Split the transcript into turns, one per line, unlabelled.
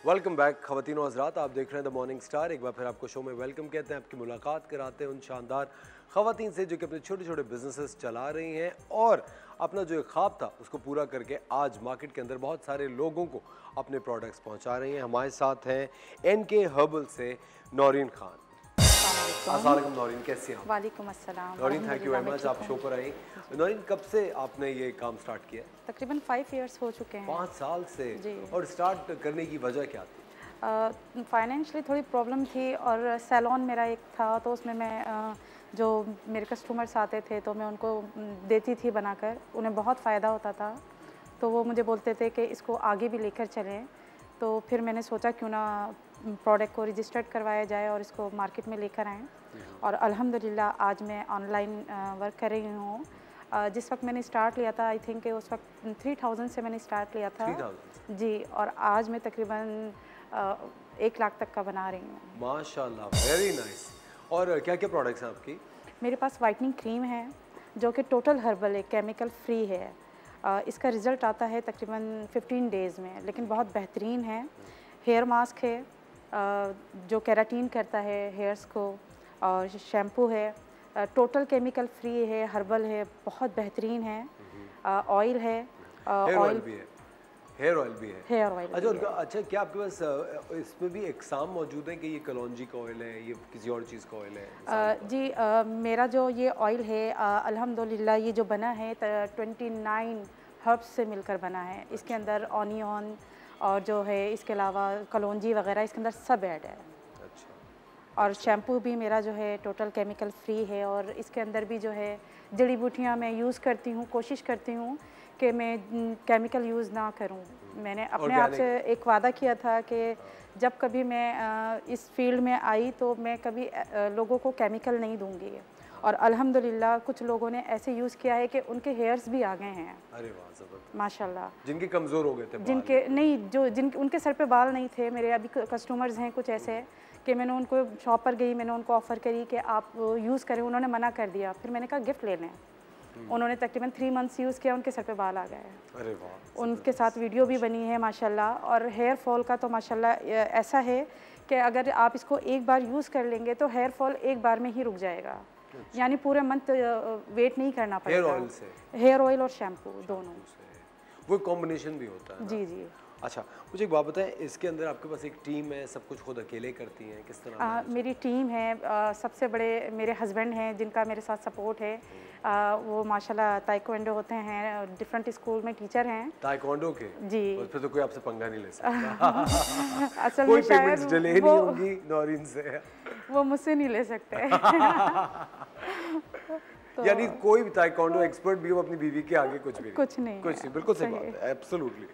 Welcome back ख़वातीन और हज़रात, आप देख रहे हैं द मॉर्निंग स्टार। एक बार फिर आपको शो में वेलकम कहते हैं। आपकी मुलाकात कराते हैं उन शानदार ख़वातीन से जो कि अपने छोटे छोटे बिजनेसेस चला रही हैं और अपना जो एक ख्वाब था उसको पूरा करके आज मार्केट के अंदर बहुत सारे लोगों को अपने प्रोडक्ट्स पहुंचा रही हैं। हमारे साथ हैं NK हर्बल से नौरीन खान। अस्सलाम वालेकुम नौरीन, कैसी हैं आप?
वालेकुम अस्सलाम।
Naureen, thank you very much, आप शो पर आई। नौरीन, कब से आपने ये काम स्टार्ट किया?
तकरीबन 5 इयर्स हो चुके हैं।
5 साल से।
जी।
और स्टार्ट करने की वजह क्या थी?
फाइनेंशियली थोड़ी प्रॉब्लम थी और सैलून मेरा एक था, तो उसमें मैं जो मेरे कस्टमर्स आते थे तो मैं उनको देती थी बनाकर, उन्हें बहुत फ़ायदा होता था। तो वो मुझे बोलते थे कि इसको आगे भी लेकर चलें। तो फिर मैंने सोचा क्यों ना प्रोडक्ट को रजिस्टर्ड करवाया जाए और इसको मार्केट में लेकर आएँ। और अल्हम्दुलिल्लाह आज मैं ऑनलाइन वर्क कर रही हूँ। जिस वक्त मैंने स्टार्ट लिया था, आई थिंक उस वक्त 3000 से मैंने स्टार्ट लिया था।
3000
जी, और आज मैं तकरीबन 1 लाख तक का बना रही हूँ।
माशाल्लाह, वेरी नाइस। और क्या क्या प्रोडक्ट्स हैं आपकी?
मेरे पास वाइटनिंग क्रीम है जो कि टोटल हर्बल है, केमिकल फ्री है। इसका रिज़ल्ट आता है तकरीबन 15 डेज़ में, लेकिन बहुत बेहतरीन है। हेयर मास्क है जो केराटीन करता है हेयर्स को, और शैम्पू है टोटल केमिकल फ्री है, हर्बल है, बहुत बेहतरीन है। ऑयल है,
ऑयल भी है, हेयर ऑयल भी है।
Hair oil.
अच्छा, क्या आपके पास इसमें भी एग्जाम मौजूद है कि ये कलौंजी का ऑयल है, ये किसी और चीज़ का ऑयल है?
जी, मेरा जो ये ऑयल है अल्हम्दुलिल्लाह ये जो बना है 29 हर्ब्स से मिलकर बना है। इसके अंदर ऑनियन और जो है इसके अलावा कलौंजी वगैरह इसके अंदर सब ऐड है।
अच्छा।
और शैम्पू भी मेरा जो है टोटल केमिकल फ्री है, और इसके अंदर भी जो है जड़ी बूटियाँ मैं यूज़ करती हूँ, कोशिश करती हूँ कि मैं केमिकल यूज़ ना करूँ। मैंने अपने आप से एक वादा किया था कि जब कभी मैं इस फील्ड में आई तो मैं कभी लोगों को केमिकल नहीं दूँगी। और अल्हम्दुलिल्लाह कुछ लोगों ने ऐसे यूज़ किया है कि उनके हेयर्स भी आ गए हैं।
अरे वाह, ज़बरदस्त।
माशाल्लाह।
जिनके कमज़ोर हो गए थे बाल।
जिनके नहीं, जो जिनके उनके सर पे बाल नहीं थे। मेरे अभी कस्टमर्स हैं कुछ ऐसे कि मैंने उनको शॉप पर गई, मैंने उनको ऑफ़र करी कि आप यूज़ करें, उन्होंने मना कर दिया। फिर मैंने कहा गिफ्ट ले लें। उन्होंने तकरीबन 3 मंथ्स यूज़ किया, उनके सर पे बाल आ गए।
अरे वाह।
उनके साथ वीडियो भी बनी है माशाल्लाह। और हेयर फॉल का तो माशाल्लाह ऐसा है कि अगर आप इसको एक बार यूज़ कर लेंगे तो हेयर फॉल एक बार में ही रुक जाएगा। यानी पूरे मंथ वेट नहीं करना पड़ेगा।
हेयर ऑयल से?
हेयर ऑयल और शैम्पू दोनों।
वो कॉम्बिनेशन भी होता है ना?
जी जी।
अच्छा, मुझे एक बात बताएं, इसके अंदर आपके पास एक टीम है, सब कुछ खुद अकेले करती हैं, किस तरह?
मेरी टीम है, सबसे बड़े मेरे हस्बैंड हैं जिनका मेरे साथ सपोर्ट है। वो माशाल्लाह ताइक्वांडो होते हैं, डिफरेंट स्कूल में टीचर हैं
ताइक्वांडो के।
जी।
और फिर तो कोई आपसे पंगा नहीं ले सकता।
असल
कोई
में शायद
डिले नहीं होगी नौरीन से।
वो मुझसे नहीं ले सकते।
तो यानी कोई भी ताइक्वांडो एक्सपर्ट भी हो अपनी बीवी के आगे कुछ भी
कुछ नहीं,
बिल्कुल सही बात है, एब्सोल्युटली।